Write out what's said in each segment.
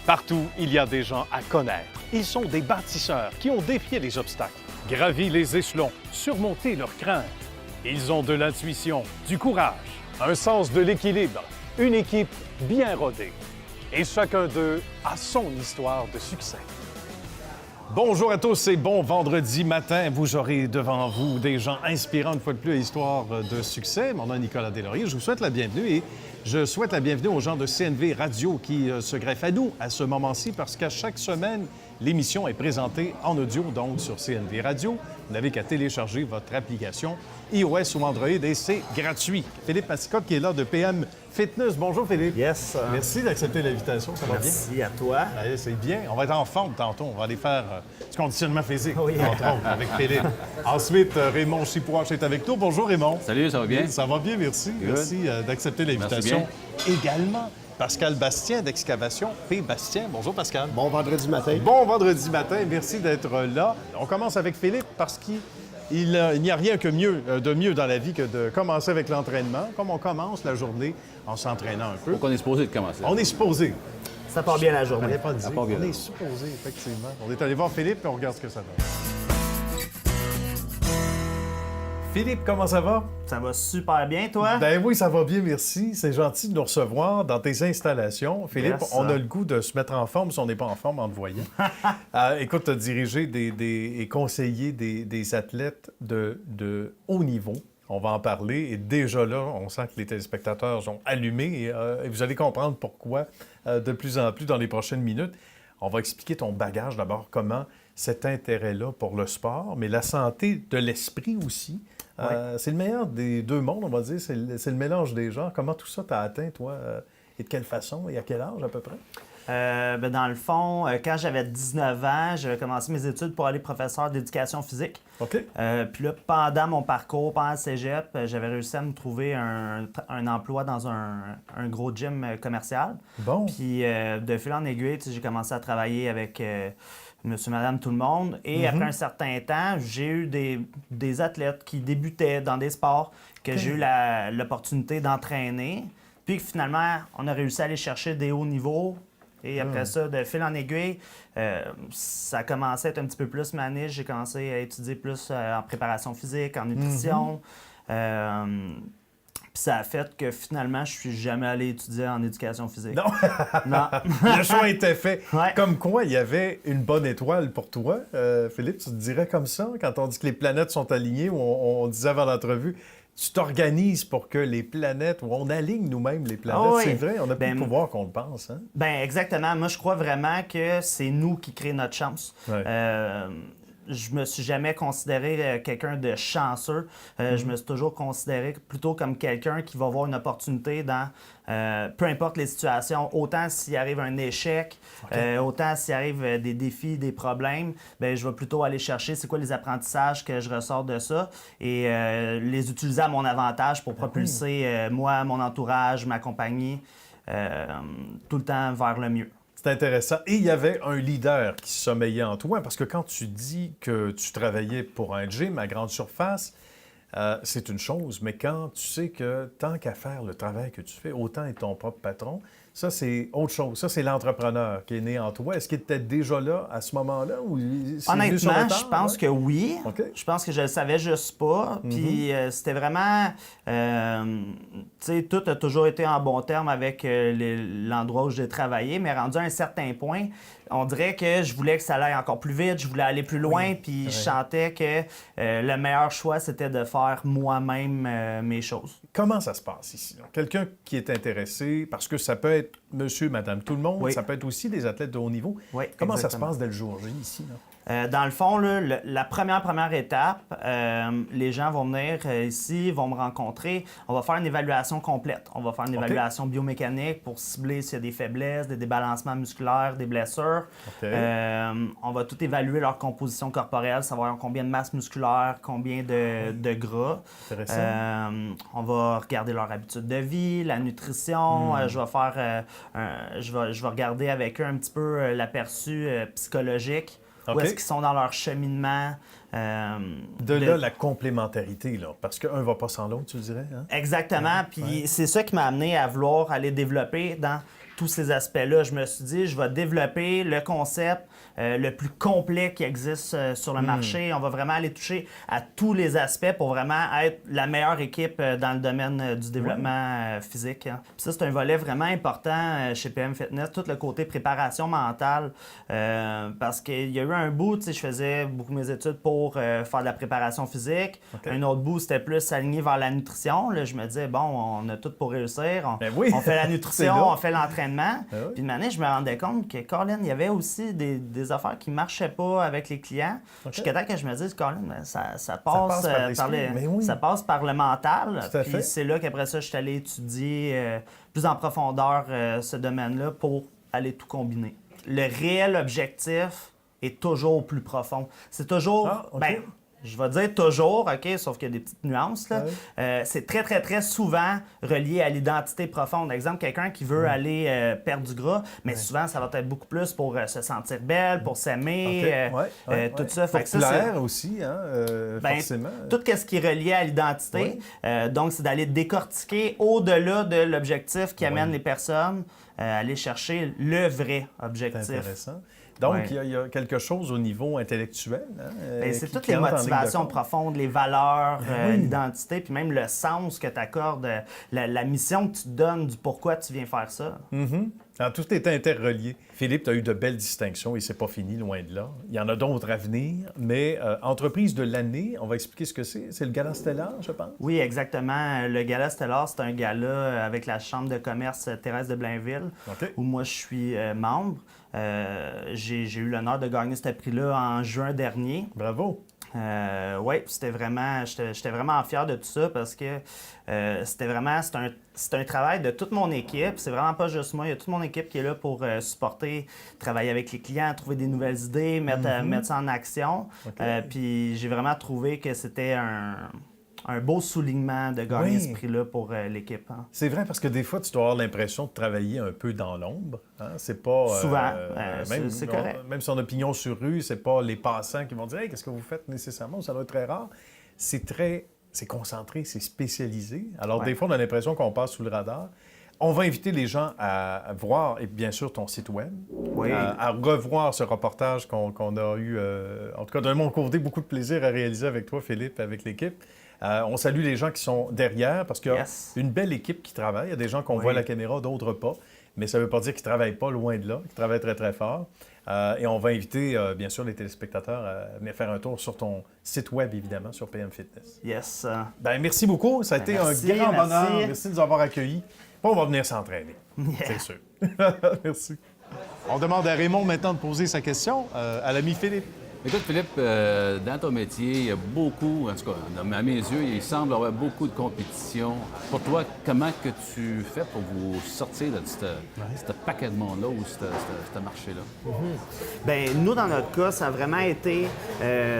Partout, il y a des gens à connaître. Ils sont des bâtisseurs qui ont défié les obstacles, gravi les échelons, surmonté leurs craintes. Ils ont de l'intuition, du courage, un sens de l'équilibre, une équipe bien rodée. Et chacun d'eux a son histoire de succès. Bonjour à tous et bon vendredi matin. Vous aurez devant vous des gens inspirants, une fois de plus, à l'histoire de succès. Mon nom est Nicolas Deslauriers. Je vous souhaite la bienvenue et je souhaite la bienvenue aux gens de CNV Radio qui se greffent à nous à ce moment-ci parce qu'à chaque semaine, l'émission est présentée en audio, donc sur CNV Radio. Vous n'avez qu'à télécharger votre application iOS ou Android et c'est gratuit. Philippe Massicotte qui est là de PM Fitness. Bonjour Philippe. Yes. Merci d'accepter l'invitation. Ça va bien? Merci à toi. Allez, c'est bien. On va être en forme tantôt. On va aller faire du conditionnement physique, Oui. entre autres, avec Philippe. Ensuite, Raymond Chipouache est avec nous. Bonjour Raymond. Salut, ça va bien? Ça va bien, merci. Good. Merci d'accepter l'invitation. Également, Pascal Bastien d'Excavation P. Bastien. Bonjour Pascal. Bon vendredi matin. Bon vendredi matin. Merci d'être là. On commence avec Philippe parce qu'il n'y a rien de mieux dans la vie que de commencer avec l'entraînement, comme on commence la journée en s'entraînant un peu. Donc, on est supposé de commencer. On est supposé. Ça part bien la Je journée. n'avais pas dit. Ça part bien. On est supposé, effectivement. On est allé voir Philippe et on regarde ce que ça donne. Philippe, comment ça va? Ça va super bien, toi? Ben oui, ça va bien, merci. C'est gentil de nous recevoir dans tes installations. Philippe, Yes. on a le goût de se mettre en forme si on n'est pas en forme en te voyant. Écoute, tu as dirigé et conseillé des athlètes de haut niveau. On va en parler. Et déjà là, on sent que les téléspectateurs sont allumés. Et vous allez comprendre pourquoi de plus en plus dans les prochaines minutes. On va expliquer ton bagage d'abord, comment cet intérêt-là pour le sport, mais la santé de l'esprit aussi. C'est le meilleur des deux mondes, on va dire. C'est le mélange des genres. Comment tout ça t'a atteint, toi? Et de quelle façon? Et à quel âge, à peu près? Dans le fond, quand j'avais 19 ans, j'avais commencé mes études pour aller professeur d'éducation physique. OK. Puis là, pendant mon parcours, pendant le cégep, j'avais réussi à me trouver un emploi dans un gros gym commercial. Bon. Puis de fil en aiguille, j'ai commencé à travailler avec monsieur, madame, tout le monde. Et après un certain temps, j'ai eu des athlètes qui débutaient dans des sports que j'ai eu l'opportunité d'entraîner. Puis finalement, on a réussi à aller chercher des hauts niveaux. Et après ça, de fil en aiguille, ça a commencé à être un petit peu plus ma niche. J'ai commencé à étudier plus en préparation physique, en nutrition. Puis ça a fait que finalement, je suis jamais allé étudier en éducation physique. Non. Non. Le choix était fait. Ouais. Comme quoi, il y avait une bonne étoile pour toi. Philippe, tu te dirais comme ça, quand on dit que les planètes sont alignées, ou on disait avant l'entrevue, tu t'organises pour que les planètes, ou on aligne nous-mêmes les planètes. Ah oui. C'est vrai, on a plus de Ben, pouvoir qu'on le pense. Hein? Ben exactement. Moi, je crois vraiment que c'est nous qui créons notre chance. Ouais. Je me suis jamais considéré quelqu'un de chanceux. Je me suis toujours considéré plutôt comme quelqu'un qui va voir une opportunité dans peu importe les situations. Autant s'il arrive un échec, autant s'il arrive des défis, des problèmes, ben je vais plutôt aller chercher c'est quoi les apprentissages que je ressors de ça et les utiliser à mon avantage pour propulser moi, mon entourage, ma compagnie, tout le temps vers le mieux. C'est intéressant. Et il y avait un leader qui sommeillait en toi, parce que quand tu dis que tu travaillais pour un gym à grande surface, c'est une chose, mais quand tu sais que tant qu'à faire le travail que tu fais, autant être ton propre patron, ça, c'est autre chose. Ça, c'est l'entrepreneur qui est né en toi. Est-ce qu'il était déjà là à ce moment-là? Ou c'est venu sur le Honnêtement, tard, je pense ouais? que oui. OK. Je pense que je le savais juste pas. Puis c'était vraiment... tu sais, tout a toujours été en bon terme avec l'endroit où j'ai travaillé, mais rendu à un certain point, on dirait que je voulais que ça aille encore plus vite, je voulais aller plus loin, puis je sentais que le meilleur choix, c'était de faire moi-même mes choses. Comment ça se passe ici? Donc, quelqu'un qui est intéressé, parce que ça peut être monsieur, madame, tout le monde, Oui. ça peut être aussi des athlètes de haut niveau. Oui, Comment ça se exactement. passe dès le jour J ici? Là? Dans le fond, là, la première étape, les gens vont venir ici, vont me rencontrer. On va faire une évaluation complète. On va faire une évaluation biomécanique pour cibler s'il y a des faiblesses, des débalancements musculaires, des blessures. OK. On va tout évaluer leur composition corporelle, savoir combien de masse musculaire, combien de gras. Intéressant. On va regarder leur habitude de vie, la nutrition. Je vais faire, je vais regarder avec eux un petit peu l'aperçu psychologique. Où OK. est-ce qu'ils sont dans leur cheminement? De là, la complémentarité, là, parce qu'un ne va pas sans l'autre, tu dirais. Hein? Exactement. Puis c'est ça qui m'a amené à vouloir aller développer dans tous ces aspects-là. Je me suis dit, je vais développer le concept le plus complet qui existe sur le marché. On va vraiment aller toucher à tous les aspects pour vraiment être la meilleure équipe dans le domaine du développement physique. Hein. Puis ça, c'est un volet vraiment important chez PM Fitness, tout le côté préparation mentale. Parce qu'il y a eu un bout, je faisais beaucoup mes études pour faire de la préparation physique. Okay. Un autre bout, c'était plus aligné vers la nutrition. Là, je me disais, bon, on a tout pour réussir. On fait la nutrition, on fait l'entraînement. Puis une année, je me rendais compte que, Colin, il y avait aussi des affaires qui ne marchaient pas avec les clients. Jusqu'à temps que je me dise, Colin, ça passe par le mental. Puis c'est là qu'après ça, je suis allé étudier plus en profondeur ce domaine-là pour aller tout combiner. Le réel objectif est toujours plus profond. C'est toujours... je vais dire toujours, OK, sauf qu'il y a des petites nuances. Là. C'est très, très, très souvent relié à l'identité profonde. Exemple, quelqu'un qui veut aller perdre du gras, mais souvent, ça va être beaucoup plus pour se sentir belle, pour s'aimer, tout ça. Fait que ça, c'est aussi, hein, forcément. Tout ce qui est relié à l'identité. Donc, c'est d'aller décortiquer au-delà de l'objectif qui amène les personnes à aller chercher le vrai objectif. C'est intéressant. Donc, il y a quelque chose au niveau intellectuel. Hein, c'est toutes les motivations profondes, les valeurs, l'identité, puis même le sens que tu accordes, la mission que tu te donnes du pourquoi tu viens faire ça. Alors, tout est interrelié. Philippe, tu as eu de belles distinctions et c'est pas fini, loin de là. Il y en a d'autres à venir, mais entreprise de l'année, on va expliquer ce que c'est. C'est le Gala Stellar, je pense? Oui, exactement. Le Gala Stellar, c'est un gala avec la Chambre de commerce Thérèse de Blainville, où moi je suis membre. J'ai eu l'honneur de gagner ce prix-là en juin dernier. Bravo! Oui, j'étais vraiment fier de tout ça parce que c'est un travail de toute mon équipe. C'est vraiment pas juste moi, il y a toute mon équipe qui est là pour supporter, travailler avec les clients, trouver des nouvelles idées, mettre ça en action. Puis j'ai vraiment trouvé que c'était un beau soulignement de gagner ce prix-là pour l'équipe. Hein. C'est vrai, parce que des fois, tu dois avoir l'impression de travailler un peu dans l'ombre. Hein? C'est pas... Souvent, c'est correct. Même son opinion sur rue, c'est pas les passants qui vont dire « Hey, qu'est-ce que vous faites nécessairement? » Ça doit être très rare. C'est concentré, c'est spécialisé. Alors, des fois, on a l'impression qu'on passe sous le radar. On va inviter les gens à voir, et bien sûr, ton site web, à revoir ce reportage qu'on a eu, en tout cas, de mon côté, beaucoup de plaisir à réaliser avec toi, Philippe, avec l'équipe. On salue les gens qui sont derrière, parce qu'il y a une belle équipe qui travaille. Il y a des gens qu'on voit à la caméra, d'autres pas. Mais ça ne veut pas dire qu'ils ne travaillent pas, loin de là. Ils travaillent très, très fort. Et on va inviter, bien sûr, les téléspectateurs à venir faire un tour sur ton site web, évidemment, sur PM Fitness. Yes. Merci beaucoup. Ça a été un grand bonheur. Merci de nous avoir accueillis. Puis on va venir s'entraîner, c'est sûr. Merci. On demande à Raymond maintenant de poser sa question à l'ami Philippe. Écoute, Philippe, dans ton métier, il y a beaucoup, en tout cas, à mes yeux, il semble avoir beaucoup de compétition. Pour toi, comment que tu fais pour vous sortir de ce paquet de monde-là ou ce marché-là? Bien, nous, dans notre cas, ça a vraiment été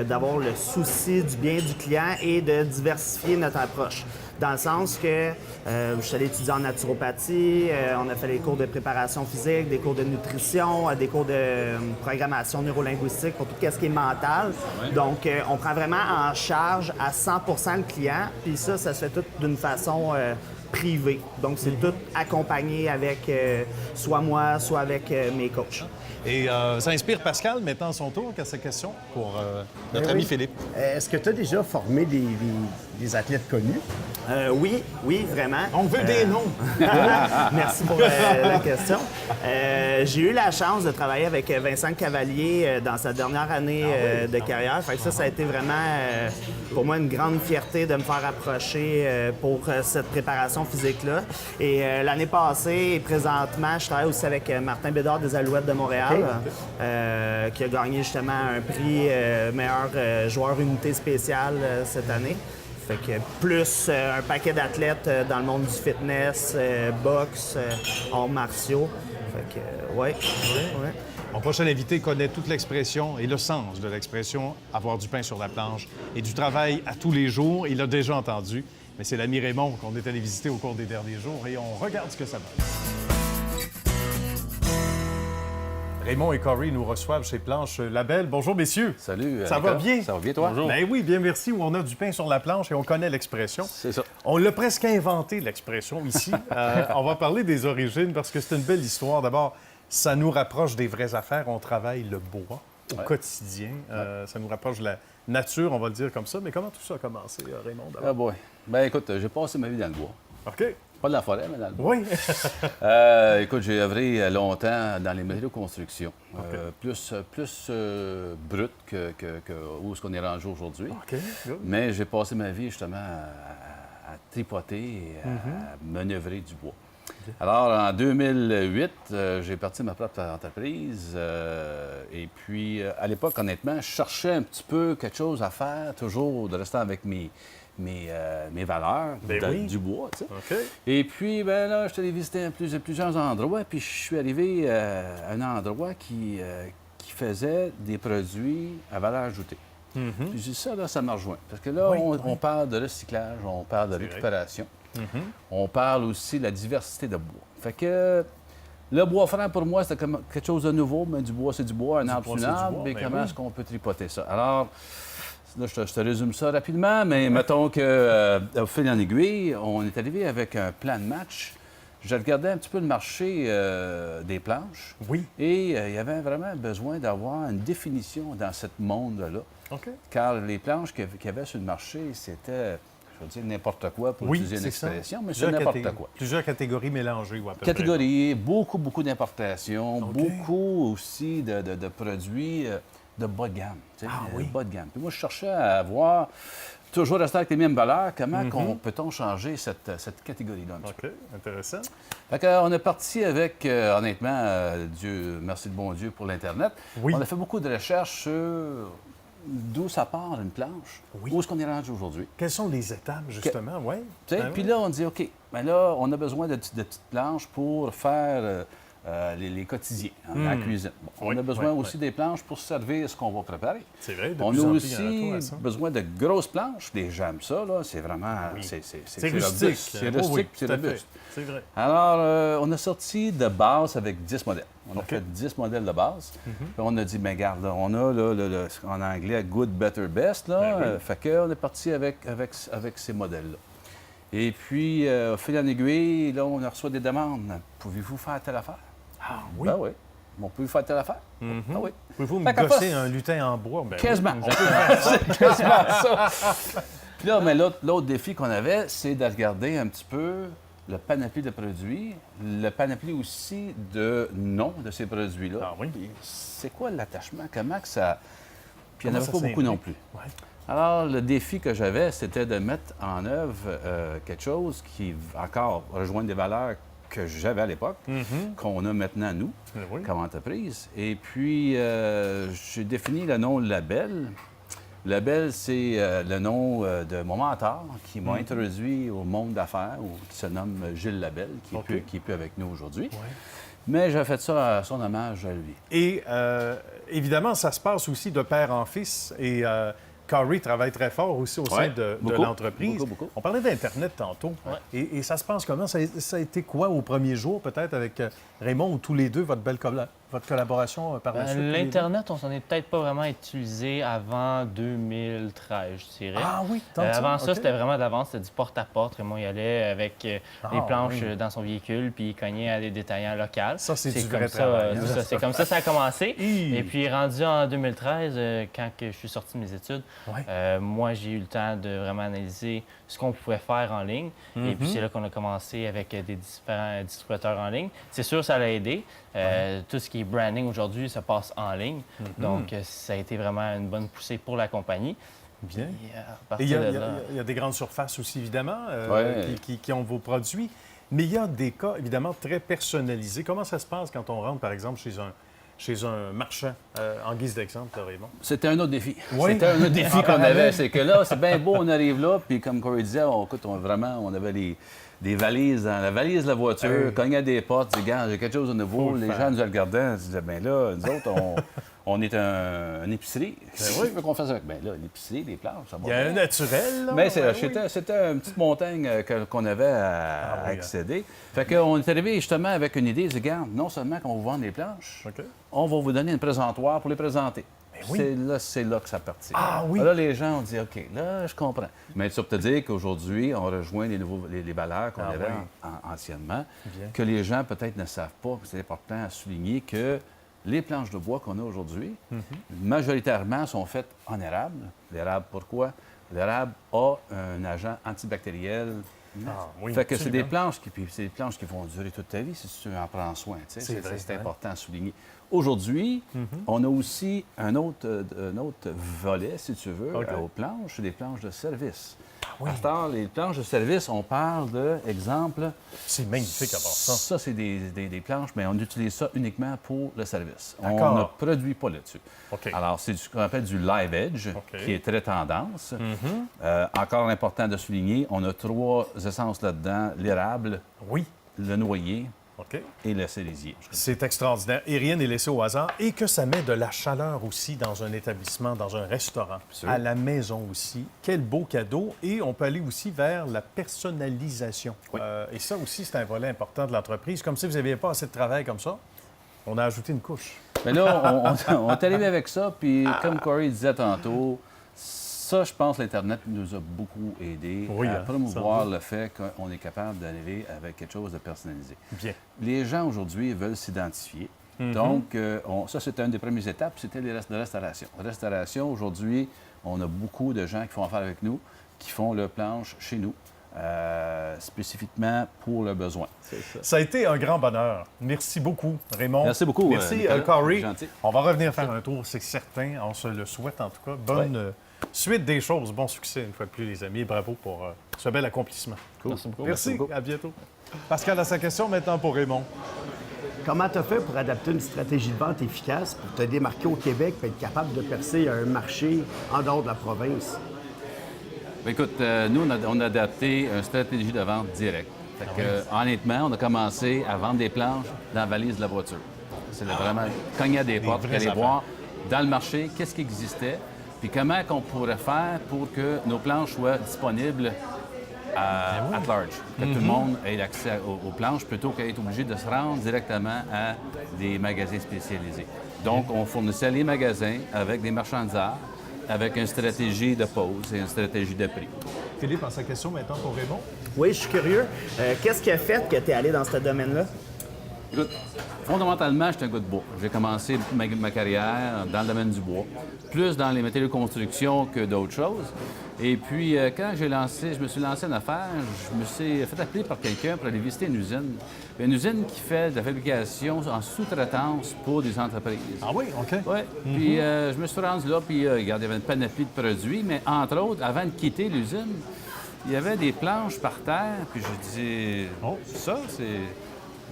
d'avoir le souci du bien du client et de diversifier notre approche. Dans le sens que je suis allé étudier en naturopathie, on a fait des cours de préparation physique, des cours de nutrition, des cours de programmation neurolinguistique pour tout ce qui est mental. Donc, on prend vraiment en charge à 100% le client, puis ça se fait tout d'une façon privée. Donc, c'est tout accompagné avec soit moi, soit avec mes coachs. Et ça inspire Pascal, maintenant à son tour, qu'a sa question pour notre ami Philippe. Est-ce que tu as déjà formé des athlètes connus? Oui, vraiment. On veut des noms! Merci pour la question. J'ai eu la chance de travailler avec Vincent Cavalier dans sa dernière année de carrière. Fait que ça a été vraiment pour moi une grande fierté de me faire approcher pour cette préparation physique-là. Et l'année passée et présentement, je travaille aussi avec Martin Bédard des Alouettes de Montréal. Qui a gagné justement un prix meilleur joueur unité spéciale cette année. Fait que plus un paquet d'athlètes dans le monde du fitness, boxe, arts martiaux. Fait que, ouais. Mon prochain invité connaît toute l'expression et le sens de l'expression « avoir du pain sur la planche » et du travail à tous les jours. Il l'a déjà entendu, mais c'est l'ami Raymond qu'on est allé visiter au cours des derniers jours et on regarde ce que ça donne. Raymond et Corey nous reçoivent chez Planche Labelle. Bonjour, messieurs. Salut. Ça va bien? Ça va bien, toi? Bonjour. Ben oui, bien merci. Où on a du pain sur la planche et on connaît l'expression. C'est ça. On l'a presque inventé, l'expression, ici. On va parler des origines parce que c'est une belle histoire. D'abord, ça nous rapproche des vraies affaires. On travaille le bois au quotidien. Ça nous rapproche de la nature, on va le dire comme ça. Mais comment tout ça a commencé, Raymond? Ah boy. Ben écoute, j'ai passé ma vie dans le bois. OK. Pas de la forêt, mais dans le bois. Oui. Écoute, j'ai œuvré longtemps dans les matériaux de construction. Plus brut que où est-ce qu'on est rangé aujourd'hui. OK. Good. Mais j'ai passé ma vie justement à tripoter et à manœuvrer du bois. Alors, en 2008, j'ai parti ma propre entreprise. Et puis, à l'époque, honnêtement, je cherchais un petit peu quelque chose à faire, toujours de rester avec mes valeurs du bois, tu sais. OK. Et puis, ben là, je suis allé visiter plusieurs endroits, puis je suis arrivé à un endroit qui faisait des produits à valeur ajoutée. Puis j'ai dit, ça, là, ça m'a rejoint. Parce que là, on parle de recyclage, on parle de récupération. On parle aussi de la diversité de bois. Fait que le bois franc, pour moi, c'était comme quelque chose de nouveau, mais du bois, c'est du bois, un arbre, c'est un arbre. Mais comment est-ce qu'on peut tripoter ça? Alors, là, je te résume ça rapidement, mais mettons qu'au fil en aiguille, on est arrivé avec un plan de match. Je regardais un petit peu le marché des planches. Oui. Et il y avait vraiment besoin d'avoir une définition dans ce monde-là. OK. Car les planches qu'il y avait sur le marché, c'était, je veux dire, n'importe quoi pour utiliser une expression, mais c'est n'importe quoi. Plusieurs catégories mélangées, ou à peu près. Catégories, beaucoup d'importations, beaucoup aussi de produits de bas de gamme. Tu sais, bas de gamme. Puis moi, je cherchais à voir, toujours rester avec les mêmes valeurs, comment peut-on changer cette catégorie-là un petit peu. OK, intéressant. Fait qu'on est parti avec, honnêtement, Dieu, merci de bon Dieu pour l'Internet. Oui. On a fait beaucoup de recherches sur d'où ça part une planche, où est-ce qu'on est rendu aujourd'hui. Quelles sont les étapes, justement? Oui. Tu sais, puis là, on dit, OK, ben là, on a besoin de petites planches pour faire les quotidiens, la cuisine. Bon, on a besoin aussi des planches pour servir ce qu'on va préparer. C'est vrai, de On plus a en plus, aussi il y en a trop à ça. besoin de grosses planches. Les gens aiment ça, là. C'est vraiment... C'est rustique. robuste. C'est rustique, Oui, c'est tout à fait. robuste. C'est vrai. Alors, on a sorti de base avec 10 modèles. On a fait 10 modèles de base. Puis on a dit, bien, regarde, on a, là, en anglais, good, better, best. Là. Fait qu'on est parti avec ces modèles-là. Et puis, au fil en aiguille, là, on reçoit des demandes. Pouvez-vous faire telle affaire? Ah oui? Ben oui. On peut faire telle affaire? Ah oui. Pouvez-vous Fait me qu'à gosser pas- un lutin en bois? Ben Quasiment. oui. On peut faire ça. Quasiment ça. Puis là, mais l'autre défi qu'on avait, c'est de regarder un petit peu le panoplie de produits, le panoplie aussi de noms de ces produits-là. Ah oui? Puis c'est quoi l'attachement? Comment que ça... Puis il n'y en Comment avait pas ça beaucoup non plus. Ouais. Alors, le défi que j'avais, c'était de mettre en œuvre quelque chose qui, encore, rejoint des valeurs que j'avais à l'époque, qu'on a maintenant, nous, Oui. comme entreprise. Et puis, j'ai défini le nom Labelle. Labelle, c'est le nom de mon mentor qui m'a introduit au monde d'affaires, qui se nomme Gilles Labelle, qui est plus avec nous aujourd'hui. Mais j'ai fait ça à son hommage à lui. Et évidemment, ça se passe aussi de père en fils. Et Corey travaille très fort aussi au sein Ouais, de beaucoup, l'entreprise. beaucoup. On parlait d'Internet tantôt. Et ça se passe comment? Ça a été quoi au premier jour, peut-être, avec Raymond, ou tous les deux, votre collaboration par la suite? tous les deux? L'Internet, on s'en est peut-être pas vraiment utilisé avant 2013, je dirais. Ah oui, tant que Avant ça, OK. c'était vraiment d'avance, c'était du porte-à-porte. Raymond y allait avec des planches dans son véhicule, puis il cognait à des détaillants locaux. Ça, c'est du comme vrai ça, travail, hein. c'est ça, c'est comme ça a commencé. Hi. Et puis, rendu en 2013, quand que je suis sorti de mes études, moi, j'ai eu le temps de vraiment analyser ce qu'on pouvait faire en ligne. Et puis, c'est là qu'on a commencé avec des différents distributeurs en ligne. C'est sûr, ça l'a aidé. Tout ce qui est branding aujourd'hui se passe en ligne. Donc, ça a été vraiment une bonne poussée pour la compagnie. Bien. Et, à Et partir de là, il y a des grandes surfaces aussi, évidemment, Ouais. qui ont vos produits. Mais il y a des cas, évidemment, très personnalisés. Comment ça se passe quand on rentre, par exemple, chez un marchand, en guise d'exemple, Raymond? C'était un autre défi. Oui. C'était un autre défi En qu'on parallèle. avait. C'est que là, c'est bien beau, on arrive là, puis comme Corey disait, on avait des valises dans la valise de la voiture, cognait à des portes, disait, gars, j'ai quelque chose de nouveau. Faut le Les faire. gens nous regardaient, ils disaient, bien là, nous autres, On est une épicerie. Qu'est-ce que qu'on fasse avec? Bien là, l'épicerie, les planches, ça va Il y a bien. un naturel, là. Mais Ben oui. c'était une petite montagne qu'on avait à accéder. Fait qu'on est arrivé justement avec une idée, c'est regarde, non seulement qu'on vous vend des planches, OK. on va vous donner un présentoir pour les présenter. oui. C'est là que ça partit. Ah oui. Là, les gens ont dit, OK, là, je comprends. Mais ça peut te dire qu'aujourd'hui, on rejoint les valeurs qu'on avait anciennement, que les gens peut-être ne savent pas, c'est important à souligner que les planches de bois qu'on a aujourd'hui, majoritairement, sont faites en érable. L'érable, pourquoi? L'érable a un agent antibactériel. Ah, oui, Fait que c'est des absolument. planches qui vont durer toute ta vie si tu en prends soin. Tu sais. C'est vrai, C'est hein. important à souligner. Aujourd'hui, on a aussi un autre volet, si tu veux, OK. aux planches, c'est des planches de service. À ce temps, les planches de service, on parle de, exemple, C'est magnifique à part ça. ça, c'est des planches, mais on utilise ça uniquement pour le service. D'accord. On ne produit pas là-dessus. OK. Alors, c'est ce qu'on appelle du live edge, OK. qui est très tendance. Encore important de souligner, on a 3 essences là-dedans, l'érable, Oui. le noyer OK. et le cerisier. C'est extraordinaire. Et rien n'est laissé au hasard. Et que ça met de la chaleur aussi dans un établissement, dans un restaurant, sûr. à la maison aussi. Quel beau cadeau. Et on peut aller aussi vers la personnalisation. Et ça aussi, c'est un volet important de l'entreprise. Comme si vous n'aviez pas assez de travail comme ça, on a ajouté une couche. Mais là, on est arrivé avec ça, puis comme Corey disait tantôt, ça, je pense, l'Internet nous a beaucoup aidé Oui, à hein, promouvoir ça, le fait qu'on est capable d'arriver avec quelque chose de personnalisé. Bien. Les gens, aujourd'hui, veulent s'identifier. Donc, ça, c'était une des premières étapes, c'était la restauration. Restauration, aujourd'hui, on a beaucoup de gens qui font affaire avec nous, qui font le planche chez nous, spécifiquement pour le besoin. Ça a été un grand bonheur. Merci beaucoup, Raymond. Merci beaucoup, Merci, Nicolas. Corey. Gentil. On va revenir faire un tour, c'est certain. On se le souhaite en tout cas. Bonne suite des choses. Bon succès une fois de plus, les amis. Et bravo pour ce bel accomplissement. Merci beaucoup. Merci. beaucoup. À bientôt. Pascal a sa question maintenant pour Raymond. Comment tu as fait pour adapter une stratégie de vente efficace pour te démarquer au Québec et être capable de percer un marché en dehors de la province? Bien, écoute, nous, on a adapté une stratégie de vente directe. Fait que, honnêtement, on a commencé à vendre des planches dans la valise de la voiture. C'est vraiment cogner à des portes, vraies aller affaires. voir dans le marché qu'est-ce qui existait, puis comment qu'on pourrait faire pour que nos planches soient disponibles at large, que tout le monde ait accès aux planches plutôt qu'être obligé de se rendre directement à des magasins spécialisés. Donc, on fournissait les magasins avec des marchands d'art, avec une stratégie de pause et une stratégie de prix. Philippe a sa question maintenant pour Raymond. Oui, je suis curieux. Qu'est-ce qui a fait que tu es allé dans ce domaine-là? Écoute, fondamentalement, j'étais un gars de bois. J'ai commencé ma carrière dans le domaine du bois, plus dans les matériaux de construction que d'autres choses. Et puis, quand je me suis lancé en affaires, je me suis fait appeler par quelqu'un pour aller visiter une usine. Une usine qui fait de la fabrication en sous-traitance pour des entreprises. Ah oui, OK. Oui. Puis je me suis rendu là, puis regarde, il y avait une panoplie de produits, mais entre autres, avant de quitter l'usine, il y avait des planches par terre, puis je dis, Oh. ça, c'est...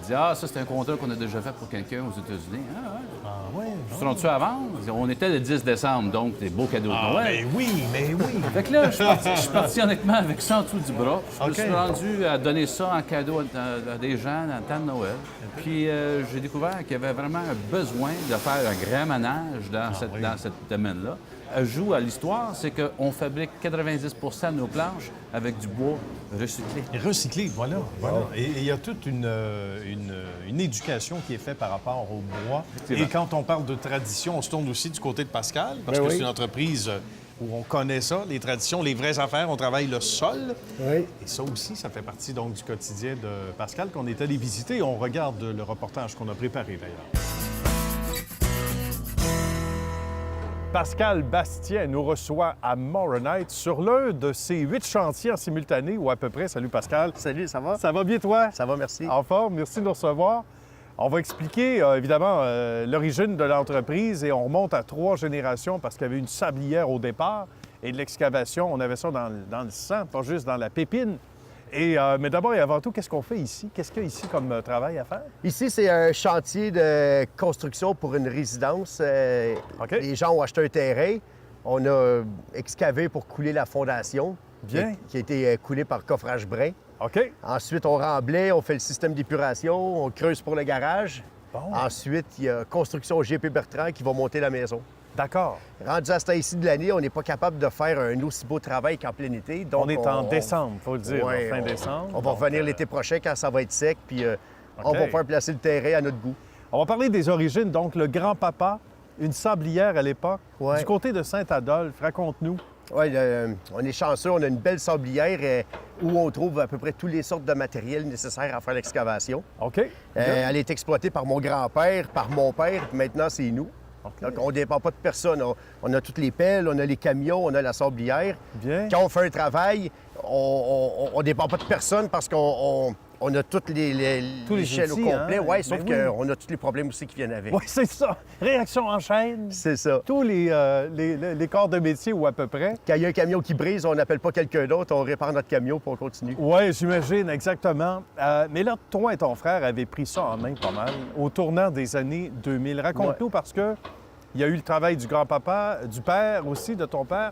Il dit, ah, ça, c'est un contrat qu'on a déjà fait pour quelqu'un aux États-Unis. Ah, ouais. Ah oui. Seront-tu à vendre? On était le 10 décembre, donc des beaux cadeaux de Noël. Mais oui, mais oui. Fait que là, je suis parti honnêtement avec ça en dessous du bras. Je me OK. suis rendu à donner ça en cadeau à des gens dans le temps de Noël. Puis j'ai découvert qu'il y avait vraiment un besoin de faire un grand manage dans ce domaine-là. Ajout à l'histoire, c'est qu'on fabrique 90 de nos planches avec du bois recyclé. Recyclé, voilà. Et il y a toute une éducation qui est faite par rapport au bois. Effectivement. Et quand on parle de tradition, on se tourne aussi du côté de Pascal, parce que c'est une entreprise où on connaît ça, les traditions, les vraies affaires, on travaille le sol. Oui. Et ça aussi, ça fait partie donc du quotidien de Pascal qu'on est allé visiter. On regarde le reportage qu'on a préparé d'ailleurs. Pascal Bastien nous reçoit à Moronite sur l'un de ses 8 chantiers en simultané, ou à peu près. Salut Pascal. Salut, ça va? Ça va bien toi? Ça va, merci. En forme, merci de nous recevoir. On va expliquer évidemment l'origine de l'entreprise et on remonte à 3 générations parce qu'il y avait une sablière au départ et de l'excavation, on avait ça dans le sang, pas juste dans la pépine. Mais d'abord et avant tout, qu'est-ce qu'on fait ici? Qu'est-ce qu'il y a ici comme travail à faire? Ici, c'est un chantier de construction pour une résidence. OK. Les gens ont acheté un terrain. On a excavé pour couler la fondation. Bien. Qui a été coulée par coffrage brin. OK. Ensuite, on remblait, on fait le système d'épuration, on creuse pour le garage. Bon. Ensuite, il y a Construction GP Bertrand qui va monter la maison. D'accord. Rendu à ce temps-ci de l'année, on n'est pas capable de faire un aussi beau travail qu'en plein été. Donc, On est en décembre, il faut le dire, Ouais, fin décembre. On va Donc, revenir l'été prochain quand ça va être sec, puis on va faire placer le terrain à notre goût. On va parler des origines. Donc, le grand-papa, une sablière à l'époque. Ouais. Du côté de Saint-Adolphe, raconte-nous. Oui, on est chanceux. On a une belle sablière où on trouve à peu près toutes les sortes de matériel nécessaires à faire l'excavation. OK. Elle est exploitée par mon grand-père, par mon père, puis maintenant, c'est nous. OK. Donc, on ne dépend pas de personne. On a toutes les pelles, on a les camions, on a la sablière. Bien. Quand on fait un travail, on ne dépend pas de personne parce qu'on a toutes Tous les chaînes au outils, complet. hein? Ouais, sauf Ben oui. qu'on a tous les problèmes aussi qui viennent avec. Oui, c'est ça. Réaction en chaîne. C'est ça. Tous les corps de métier ou à peu près. Quand il y a un camion qui brise, on n'appelle pas quelqu'un d'autre, on répare notre camion pour on continue. Oui, j'imagine, exactement. Mais là, toi et ton frère avez pris ça en main pas mal au tournant des années 2000. Raconte-nous parce que il y a eu le travail du grand-papa, du père aussi, de ton père.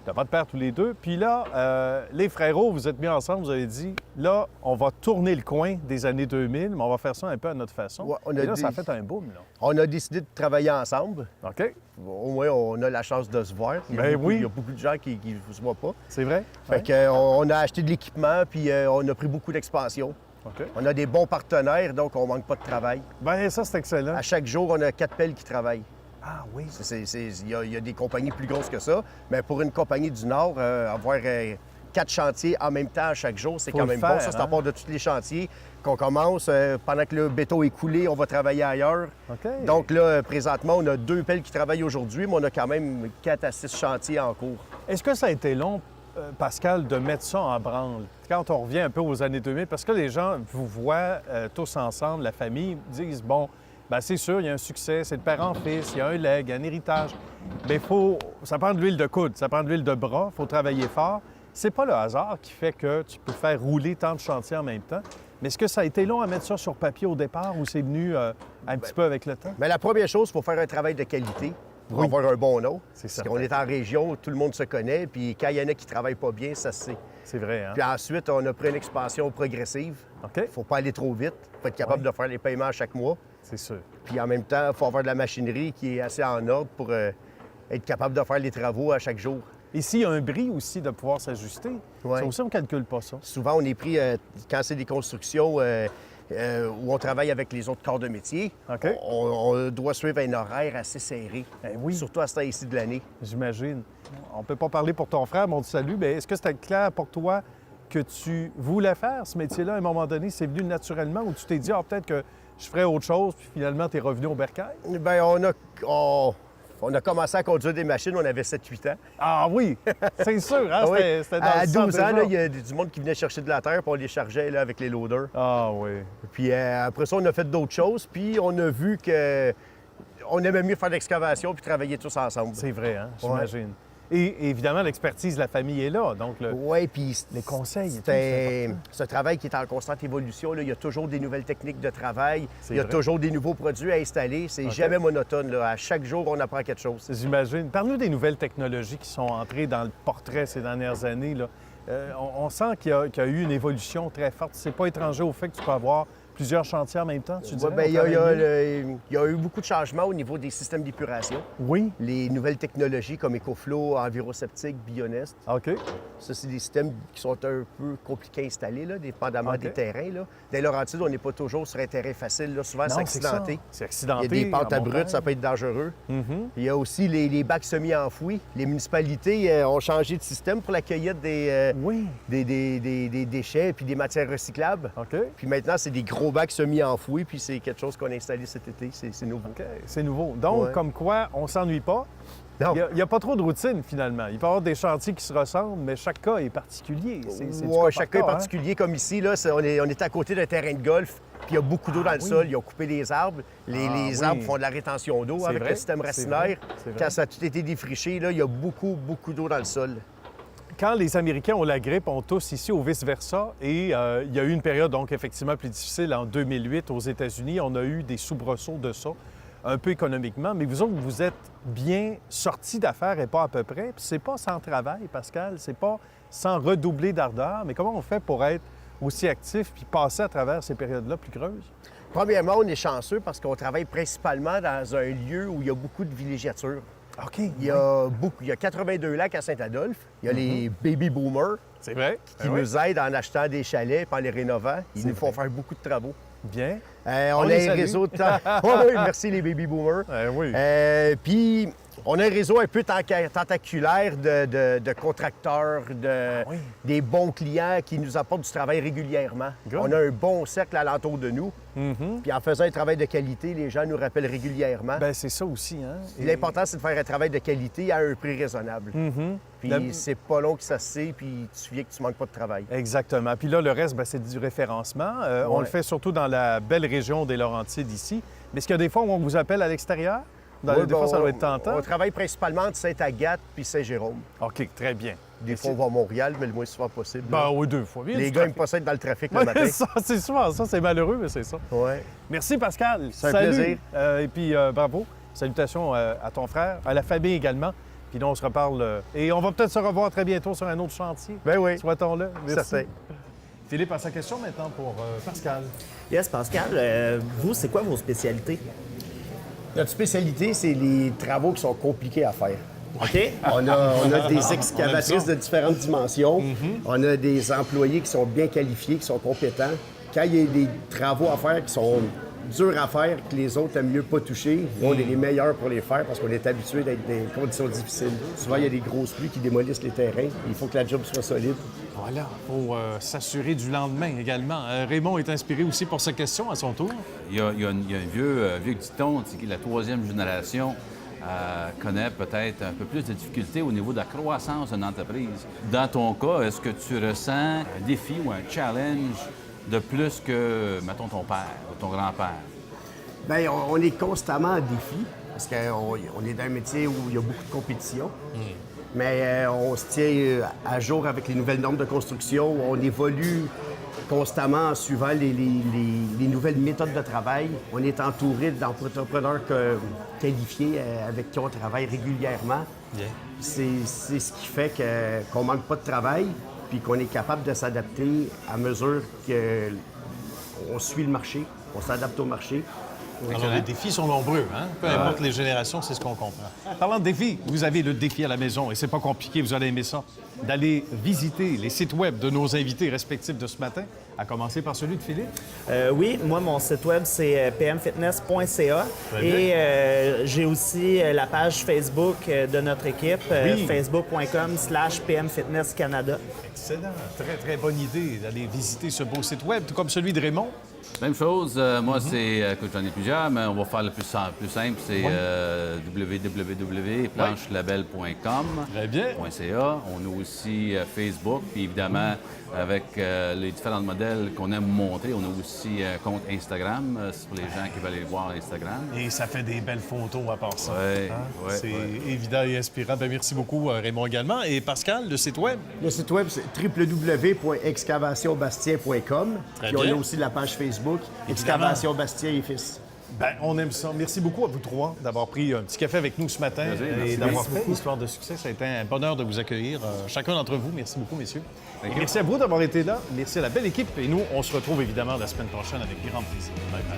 Tu n'as pas de père tous les deux. Puis là, les frérots, vous êtes mis ensemble, vous avez dit, là, on va tourner le coin des années 2000, mais on va faire ça un peu à notre façon. Ouais, Et là, ça a fait un boom, là. On a décidé de travailler ensemble. OK? Au moins, on a la chance de se voir. Ben oui. Il y a beaucoup de gens qui ne se voient pas. C'est vrai? Fait qu'on a acheté de l'équipement, puis on a pris beaucoup d'expansion. OK. On a des bons partenaires, donc on manque pas de travail. Bien, ça, c'est excellent. À chaque jour, on a 4 pelles qui travaillent. Ah oui. Il y a des compagnies plus grosses que ça, mais pour une compagnie du Nord, avoir 4 chantiers en même temps à chaque jour, c'est Faut quand le même faire, bon. Ça, c'est à hein? part de tous les chantiers qu'on commence. Pendant que le béton est coulé, on va travailler ailleurs. OK. Donc là, présentement, on a 2 pelles qui travaillent aujourd'hui, mais on a quand même 4 à 6 chantiers en cours. Est-ce que ça a été long, Pascal, de mettre ça en branle? Quand on revient un peu aux années 2000, parce que les gens vous voient tous ensemble, la famille, disent, bon, bien, c'est sûr, il y a un succès, c'est de père en fils, il y a un legs, un héritage. Mais ça prend de l'huile de coude, ça prend de l'huile de bras, il faut travailler fort. C'est pas le hasard qui fait que tu peux faire rouler tant de chantiers en même temps. Mais est-ce que ça a été long à mettre ça sur papier au départ ou c'est venu un petit peu avec le temps? Mais la première chose, il faut faire un travail de qualité pour avoir un bon nom. C'est Parce certain. qu'on est en région, tout le monde se connaît, puis quand il y en a qui ne travaillent pas bien, ça se sait. C'est vrai, hein? Puis ensuite, on a pris une expansion progressive. OK? Il ne faut pas aller trop vite. Il faut être capable de faire les paiements à chaque mois. C'est sûr. Puis en même temps, il faut avoir de la machinerie qui est assez en ordre pour être capable de faire les travaux à chaque jour. Ici, il y a un bris aussi de pouvoir s'ajuster. Ouais. Ça aussi, on ne calcule pas ça. Souvent, on est pris, quand c'est des constructions où on travaille avec les autres corps de métier, OK. on doit suivre un horaire assez serré. oui. Surtout à ce temps-ci de l'année. J'imagine. On ne peut pas parler pour ton frère, mais on te salue. Mais est-ce que c'était clair pour toi que tu voulais faire ce métier-là à un moment donné? C'est venu naturellement ou tu t'es dit, peut-être que je ferais autre chose, puis finalement, tu es revenu au bercail? Bien, on a commencé à conduire des machines, on avait 7-8 ans. Ah oui, c'est sûr, hein? Oui. C'était dans À le sang 12 ans, déjà. là, il y a du monde qui venait chercher de la terre, puis on les chargeait là, avec les loaders. Ah oui. Puis après ça, on a fait d'autres choses, puis on a vu que on aimait mieux faire de l'excavation puis travailler tous ensemble. C'est vrai, hein? J'imagine. Et évidemment, l'expertise de la famille est là. Donc, Oui, puis les conseils et tout, c'est un travail qui est en constante évolution. Là. Il y a toujours des nouvelles techniques de travail. C'est Il y a vrai. toujours des nouveaux produits à installer. C'est jamais monotone. Là. À chaque jour, on apprend quelque chose. J'imagine. Parle-nous des nouvelles technologies qui sont entrées dans le portrait ces dernières années. Là. On sent qu'il y a eu une évolution très forte. C'est pas étranger au fait que tu peux avoir plusieurs chantiers en même temps, tu dirais? Ouais, bien, au il travail? y a eu beaucoup de changements au niveau des systèmes d'épuration. Oui. Les nouvelles technologies comme EcoFlow, Enviroseptique, Bionest. OK. Ça, c'est des systèmes qui sont un peu compliqués à installer, là, dépendamment OK. des terrains. Là. Dans les Laurentides, on n'est pas toujours sur un terrain facile. Là. Souvent, c'est Non, accidenté. ça. C'est Il y accidenté. a des pentes à en brut, montagne. ça peut être dangereux. Mhm. Il y a aussi les bacs semi-enfouis. Les municipalités ont changé de système pour la cueillette Oui. des déchets puis des matières recyclables. OK. Puis maintenant, c'est des gros bacs semi-enfouis, puis c'est quelque chose qu'on a installé cet été. C'est nouveau. OK. C'est nouveau. Donc, Ouais. comme quoi, on s'ennuie pas. Non. Il n'y a pas trop de routine, finalement. Il peut y avoir des chantiers qui se ressemblent, mais chaque cas est particulier. C'est du Ouais, cas chaque par cas est cas, hein? particulier, comme ici, là, on est à côté d'un terrain de golf, puis il y a beaucoup d'eau dans le oui. sol. Ils ont coupé les arbres. Les oui. arbres font de la rétention d'eau C'est avec vrai, le système c'est racinaire. vrai, c'est vrai. Quand ça a tout été défriché, là, il y a beaucoup d'eau dans le sol. Quand les Américains ont la grippe, on tous ici au vice-versa. Et il y a eu une période, donc, effectivement plus difficile en 2008 aux États-Unis. On a eu des soubresauts de ça, un peu économiquement. Mais vous autres, vous êtes bien sortis d'affaires et pas à peu près. Puis c'est pas sans travail, Pascal. C'est pas sans redoubler d'ardeur. Mais comment on fait pour être aussi actif puis passer à travers ces périodes-là plus creuses? Premièrement, on est chanceux parce qu'on travaille principalement dans un lieu où il y a beaucoup de villégiature. OK. Il y a 82 lacs à Saint-Adolphe. Il y a les baby boomers C'est vrai. qui nous aident en achetant des chalets et en les rénovant. Ils nous font faire beaucoup de travaux. Bien. On a les un salue. réseau de temps. Oui, merci les baby boomers. Oui. Puis, on a un réseau un peu tentaculaire de contracteurs, des bons clients qui nous apportent du travail régulièrement. Good. On a un bon cercle alentour de nous. Puis, en faisant un travail de qualité, les gens nous rappellent régulièrement. Ben c'est ça aussi, hein? L'important, c'est de faire un travail de qualité à un prix raisonnable. Puis, c'est pas long que ça se sait, puis tu viens que tu manques pas de travail. Exactement. Puis là, le reste, ben, c'est du référencement. On le fait surtout dans la belle région des Laurentides ici. Mais est-ce qu'il y a des fois où on vous appelle à l'extérieur? Des fois, ça doit être tentant. On travaille principalement entre Sainte-Agathe puis Saint-Jérôme. OK, très bien. Des fois, on va à Montréal, mais le moins souvent possible. Ben oui, 2 fois. Bien Les du gars trafic. aiment pas ça être dans le trafic le Ouais, matin. ça, c'est souvent ça. C'est malheureux, mais c'est ça. Ouais. Merci, Pascal. C'est un Salut. plaisir. Et puis, bravo. Salutations à ton frère, à la famille également. Puis là, on se reparle. Et on va peut-être se revoir très bientôt sur un autre chantier. Ben oui. Souhaitons-le. Merci. Certain. Philippe a sa question maintenant pour Pascal. Yes, Pascal, vous, c'est quoi vos spécialités? Notre spécialité, c'est les travaux qui sont compliqués à faire. OK? On a des excavatrices de différentes dimensions. On a des employés qui sont bien qualifiés, qui sont compétents. Quand il y a des travaux à faire qui sont durs à faire, que les autres aiment mieux pas toucher, nous, on est les meilleurs pour les faire parce qu'on est habitué d'être dans des conditions difficiles. Souvent, il y a des grosses pluies qui démolissent les terrains. Il faut que la job soit solide. Voilà, pour s'assurer du lendemain également. Raymond est inspiré aussi pour sa question à son tour. Il y a un vieux dicton, c'est que la troisième génération connaît peut-être un peu plus de difficultés au niveau de la croissance d'une entreprise. Dans ton cas, est-ce que tu ressens un défi ou un challenge de plus que, mettons, ton père ou ton grand-père? Bien, on est constamment en défi parce qu'on est dans un métier où il y a beaucoup de compétition. Mais on se tient à jour avec les nouvelles normes de construction. On évolue constamment en suivant les nouvelles méthodes de travail. On est entouré d'entrepreneurs qualifiés avec qui on travaille régulièrement. C'est ce qui fait qu'on ne manque pas de travail puis qu'on est capable de s'adapter à mesure qu'on suit le marché, on s'adapte au marché. Alors, les défis sont nombreux, hein? Peu importe les générations, c'est ce qu'on comprend. Parlant de défis, vous avez le défi à la maison, et c'est pas compliqué, vous allez aimer ça, d'aller visiter les sites web de nos invités respectifs de ce matin, à commencer par celui de Philippe. Oui, moi, mon site web, c'est pmfitness.ca. Très bien. Et j'ai aussi la page Facebook de notre équipe, Oui. facebook.com/pmfitnesscanada. Excellent. Très, très bonne idée d'aller visiter ce beau site web, tout comme celui de Raymond. Même chose, moi, c'est, écoute, j'en ai plusieurs, mais on va faire le plus simple, c'est www.planchelabel.com. Très bien. .ca. On a aussi Facebook, puis évidemment, avec les différents modèles qu'on aime montrer, on a aussi un compte Instagram, c'est pour les gens qui veulent aller voir Instagram. Et ça fait des belles photos à part ça. Ouais, ouais, C'est ouais. évident et inspirant. Ben, merci beaucoup, Raymond, également. Et Pascal, le site web? Le site web, c'est www.excavationbastien.com. Très Puis on bien. a aussi la page Facebook, Excavation Bastien et Fils. Ben, on aime ça. Merci beaucoup à vous trois d'avoir pris un petit café avec nous ce matin Plaisir, et merci. d'avoir Merci fait Histoire de succès. Ça a été un bonheur de vous accueillir, chacun d'entre vous. Merci beaucoup, messieurs. Et merci à vous d'avoir été là. Merci à la belle équipe. Et nous, on se retrouve évidemment la semaine prochaine avec grand plaisir. Bye bye.